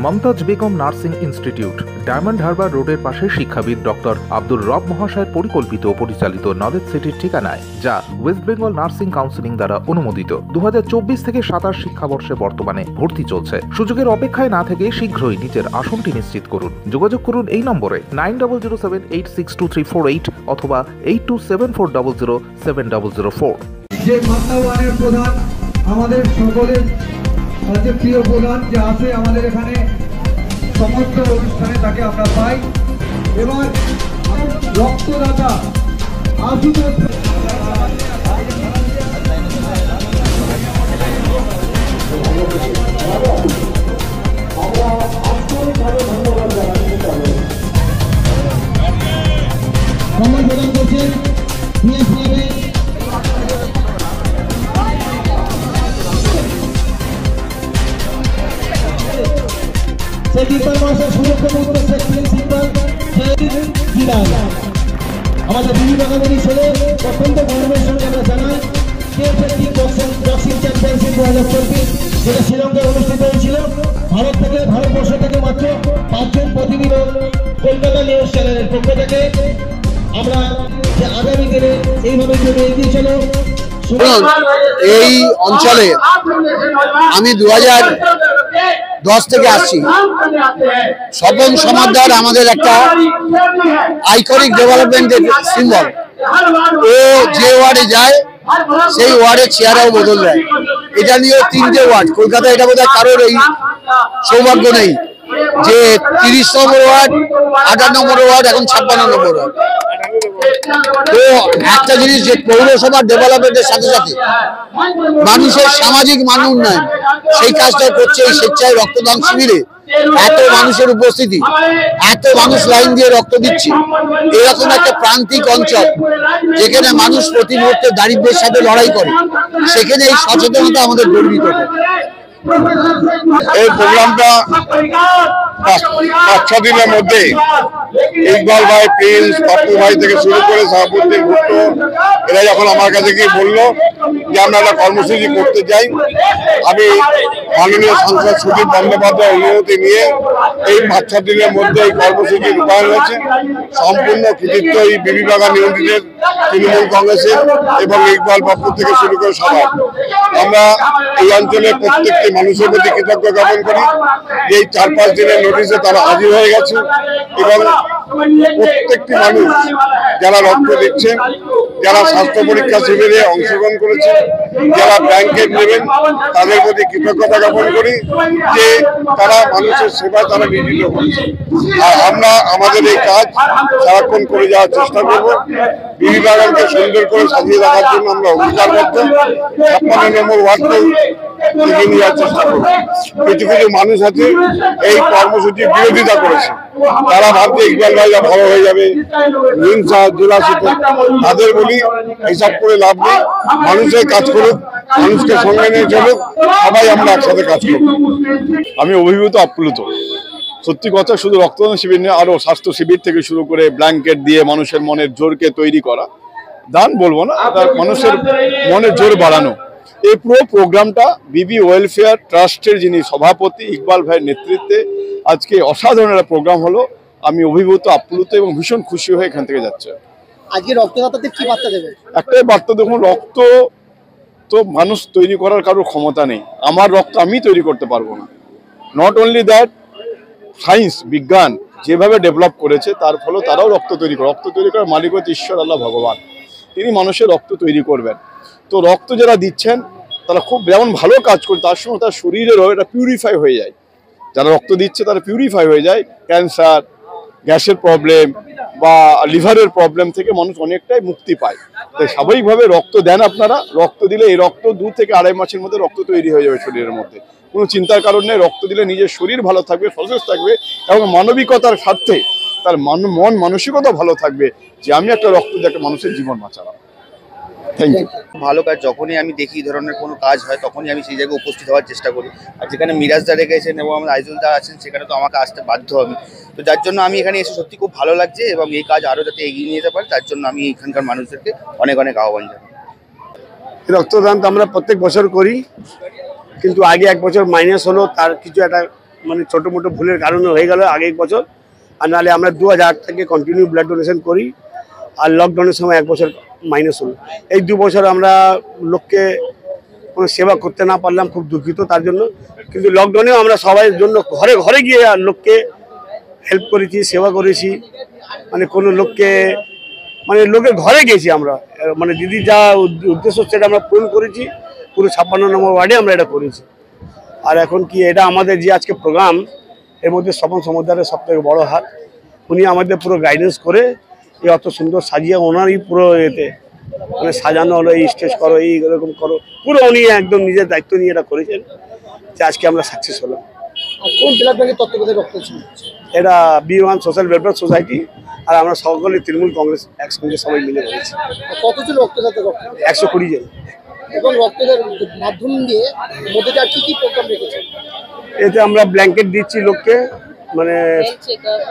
Mumtaz Begum nursing institute, Diamond Harbour রোডের পাশে শিক্ষাবিদ ডক্টর আব্দুর রব মহাশয়ের পরিকল্পিত ও পরিচালিত নলেজ সিটির ঠিকানায়, যা ওয়েস্ট বেঙ্গল নার্সিং কাউন্সিলিং দ্বারা অনুমোদিত। 2024 থেকে 27 শিক্ষাবর্ষে বর্তমানে ভর্তি চলছে। সুযোগের অপেক্ষায় না থেকে শীঘ্রই নিজের আসনটি নিশ্চিত করুন। যোগাযোগ করুন এই নম্বরে 9007862348 অথবা 8274007004। যে মাতাওয়ানের প্রধান, আমাদের সকলের কাছে প্রিয় প্রধান যে আছে আমাদের এখানে সমস্ত অনুষ্ঠানে, তাকে আমরা পাই। এবার রক্তদাতা আশুতোষ সম্মান প্রদান করছেন আমাদের বিভিন্ন রকমের ছেলে অত্যন্ত গর্বের সঙ্গে আমরা জানাই বক্সিং চ্যাম্পিয়নশিপ 2024 যেটা শ্রীলঙ্কায় অনুষ্ঠিত হয়েছিল। ভারতবর্ষ থেকে মাত্র 5 জন প্রতিনিধি কলকাতা নিউজ চ্যানেলের পক্ষ থেকে আমরা যে আগামী দিনে এইভাবে চলে এগিয়ে চলো। এই অঞ্চলে আমি 2010 থেকে আসছি। স্বপন সমাদ্দার আমাদের একটা আইকনিক ডেভেলপমেন্টের সিম্বল। ও যে ওয়ার্ডে যায় সেই ওয়ার্ডের চেয়ারেও বদল দেয়। এটা নিয়ে 3টে ওয়ার্ড কলকাতায়, এটা বোধহয় কারোর এই সৌভাগ্য নেই যে 30 নম্বর ওয়ার্ড, 58 নম্বর ওয়ার্ড, এখন 56 নম্বর ওয়ার্ড। তো একটা জিনিস যে পৌরসভার ডেভেলপমেন্টের সাথে সাথে মানুষের সামাজিক মান উন্নয়ন, সেই কাজটা করছে এই স্বেচ্ছায় রক্তদান শিবিরে। এত মানুষের উপস্থিতি, এত মানুষ লাইন দিয়ে রক্ত দিচ্ছে, এরকম একটা প্রান্তিক অঞ্চল যেখানে মানুষ প্রতি মুহূর্তে দারিদ্র্যের সাথে লড়াই করে, সেখানে এই সচেতনতা আমাদের গর্বিত। এই প্রোগ্রামটা 5-6 দিনের মধ্যে ইকবাল ভাই, প্রিন্স, পাপ্পু ভাই থেকে শুরু করে সাহাবুদ্দিন ভুট্টো, এরা যখন আমার কাছে গিয়ে বললো যে আমরা একটা কর্মসূচি করতে চাই, আমি মাননীয় সাংসদ সুদীপ বন্দ্যোপাধ্যায়ের অনুমতি নিয়ে এই 5-6 দিনের মধ্যে এই কর্মসূচি রূপায়ণ হয়েছে। সম্পূর্ণ কৃতিত্ব এই বেবি বাগান ইউনিটের, তৃণমূল কংগ্রেসের এবং ইকবাল পাপ্পু থেকে শুরু করে সবাই। আমরা এই অঞ্চলের প্রত্যেকটি মানুষের প্রতি কৃতজ্ঞ জ্ঞাপন করি যে এই 4-5 দিনের নোটিশে তারা হাজির হয়ে গেছে এবং প্রত্যেকটি মানুষ যারা রক্ত দিচ্ছেন, যারা স্বাস্থ্য পরীক্ষা শিবিরে অংশগ্রহণ করেছে, যারা ব্যাংকের নেবেন, তাদের প্রতি কৃতজ্ঞতা জ্ঞাপন করি যে তারা মানুষের সেবায় তারা নিয়োজিত করছে। আর আমরা আমাদের এই কাজ সারাক্ষণ করে যাওয়ার চেষ্টা করব। বেবি বাগানকে সুন্দর করে সাজিয়ে রাখার জন্য আমরা অঙ্গীকারবদ্ধ। 56 নম্বর ওয়ার্ডকেও এগিয়ে নিয়ে যাওয়ার চেষ্টা করব। কিছু কিছু মানুষ আছে এই কর্মসূচির বিরোধিতা করেছে, তারা ভাবছে ইকবাল ভাইরা ভালো হয়ে যাবে, হিংসা জেলাসিত। তাদের বলি এইসব করে লাভ নেই, মানুষের কাজ করুক, মানুষকে সঙ্গে নিয়ে চলুক, সবাই আমরা একসাথে কাজ করব। আমি অভিভূত, আপ্লুত। সত্যি কথা, শুধু রক্তদান শিবির নিয়ে আরো স্বাস্থ্য শিবির থেকে শুরু করে ব্ল্যাঙ্কেট দিয়ে মানুষের মনের জোরকে তৈরি করা, দান বলবো না, মানুষের মনের জোর বাড়ানো। এই পুরো প্রোগ্রামটা বিবি ওয়েলফেয়ার ট্রাস্টের যিনি সভাপতি ইকবাল ভাইয়ের নেতৃত্বে আজকে অসাধারণ একটা প্রোগ্রাম হলো। আমি অভিভূত, আপ্লুত এবং ভীষণ খুশি হয়ে এখান থেকে যাচ্ছে। আজকে রক্তদাতাদের কি বার্তা দেবে? একটাই বার্তা, দেখুন, রক্ত তো মানুষ তৈরি করার কারোর ক্ষমতা নেই। আমার রক্ত আমি তৈরি করতে পারবো না। নট অনলি দ্যাট, সায়েন্স, বিজ্ঞান যেভাবে ডেভেলপ করেছে তার ফলে তারাও রক্ত তৈরি করে। রক্ত তৈরি করার মালিক হচ্ছে ঈশ্বর, আল্লাহ, ভগবান। তিনি মানুষের রক্ত তৈরি করবেন। তো রক্ত যারা দিচ্ছেন তারা খুব যেমন ভালো কাজ করে, তার সঙ্গে তার শরীরেরও এটা পিউরিফাই হয়ে যায়। যারা রক্ত দিচ্ছে তারা পিউরিফাই হয়ে যায়। ক্যান্সার, গ্যাসের প্রবলেম বা লিভারের প্রবলেম থেকে মানুষ অনেকটাই মুক্তি পায়। তাই স্বাভাবিকভাবে রক্ত দেন আপনারা। রক্ত দিলে এই রক্ত 2 থেকে 2.5 মাসের মধ্যে রক্ত তৈরি হয়ে যাবে শরীরের মধ্যে। কোনো চিন্তার কারণ নেই। রক্ত দিলে নিজের শরীর ভালো থাকবে, সতেজ থাকবে এবং মানবিকতার স্বার্থে তার মন মানসিকতা ভালো থাকবে যে আমি একটা রক্ত দিয়ে একটা মানুষের জীবন বাঁচালাম। Thank you. ভালো কাজ যখনই আমি দেখি এই ধরনের কোনো কাজ হয় তখনই আমি সেই জায়গায় উপস্থিত হওয়ার চেষ্টা করি। আর যেখানে মিরাজদা রেখেছেন এবং আমার আইজুলদা আছেন সেখানে তো আমাকে আসতে বাধ্য আমি। তো যার জন্য আমি এখানে এসে সত্যি খুব ভালো লাগছে এবং এই কাজ আরও যাতে এগিয়ে নিয়ে যেতে পারে তার জন্য আমি এখানকার মানুষদেরকে অনেক অনেক আহ্বান জানাই। রক্তদান তো আমরা প্রত্যেক বছর করি, কিন্তু আগে 1 বছর মাইনাস হলো, তার কিছু একটা মানে ছোটো মোটো ভুলের কারণে হয়ে গেল আগের বছর, আর নাহলে আমরা 2008 থেকে কন্টিনিউ ব্লাড ডোনেশন করি, আর লকডাউনের সময় 1 বছর মাইনাস হলো। এই 2 বছর আমরা লোককে কোনো সেবা করতে না পারলাম, খুব দুঃখিত তার জন্য। কিন্তু লকডাউনেও আমরা সবাই জন্য ঘরে ঘরে গিয়ে আর লোককে হেল্প করেছি, সেবা করেছি, মানে কোনো লোককে মানে লোকের ঘরে গেছি আমরা, মানে দিদি যা উদ্দেশ্য সেটা আমরা পূরণ করেছি। পুরো 56 নম্বর ওয়ার্ডে আমরা এটা করেছি। আর এখন কি এটা আমাদের যে আজকে প্রোগ্রাম, এর মধ্যে স্বপন সমুদ্রের সব থেকে বড় হাত, উনি আমাদের পুরো গাইডেন্স করে এই অত সুন্দর সাজিয়ে ওনারই পুরো এতে মানে সাজানো হলো, এই স্টেজ করো, এই এরকম করো, পুরো উনি একদম নিজের দায়িত্ব নিয়ে এটা করেছেন, যে আজকে আমরা সাকসেস হলাম। আর কোন ব্লাড ব্যাংকের তত্ত্বাবধানে রক্তদান হচ্ছে? এটা B1 সোশ্যাল ওয়েলফেয়ার সোসাইটি, আর আমরা সকলে তৃণমূল কংগ্রেস একসঙ্গে সবাই মিলে করেছি। আর কতজন রক্তদাতা রক্ত 120 জন। এবং রক্তদান মাধ্যম দিয়ে মধ্যে আর কি কি প্রোগ্রাম রেখেছেন? এতে আমরা ব্ল্যাঙ্কেট দিচ্ছি লোককে, মানে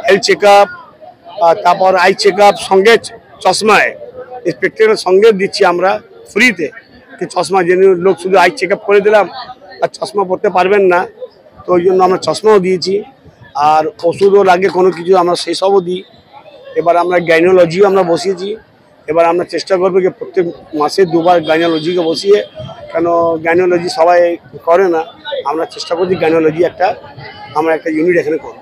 হেলথ চেক আপ, তারপর আই চেক আপ, সঙ্গে চশমায় স্পেক্টেকের সঙ্গে দিচ্ছি আমরা ফ্রিতে। কি চশমা জেনে লোক শুধু আই চেক আপ করে দিলাম আর চশমা পরতে পারবেন না, তো ওই জন্য আমরা চশমাও দিয়েছি। আর ওষুধও লাগে কোনো কিছু আমরা সেই সবও দিই। এবার আমরা গাইনোলজিও আমরা বসিয়েছি। এবার আমরা চেষ্টা করবো যে প্রত্যেক মাসে 2 বার গাইনোলজিকে বসিয়ে, কেন গাইনোলজি সবাই করে না, আমরা চেষ্টা করছি গাইনোলজি আমরা একটা ইউনিট এখানে করব।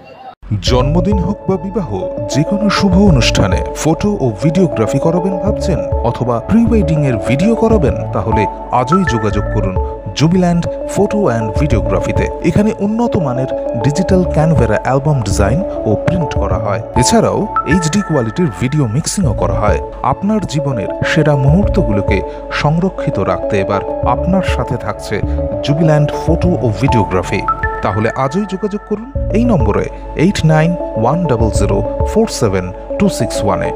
জন্মদিন হোক বা বিবাহ, যে কোনো শুভ অনুষ্ঠানে ফটো ও ভিডিওগ্রাফি করাবেন ভাবছেন, অথবা প্রি ওয়েডিং এর ভিডিও করাবেন, তাহলে আজই যোগাযোগ করুন জুবিল্যান্ড ফটো অ্যান্ড ভিডিওগ্রাফিতে। এখানে উন্নত মানের ডিজিটাল ক্যানভেরা অ্যালবাম ডিজাইন ও প্রিন্ট করা হয়। এছাড়াও HD কোয়ালিটির ভিডিও মিক্সিংও করা হয়। আপনার জীবনের সেরা মুহূর্তগুলোকে সংরক্ষিত রাখতে এবার আপনার সাথে থাকছে জুবিল্যান্ড ফটো ও ভিডিওগ্রাফি। তাহলে আজই যোগাযোগ করুন এই নম্বরে 8910047261-এ।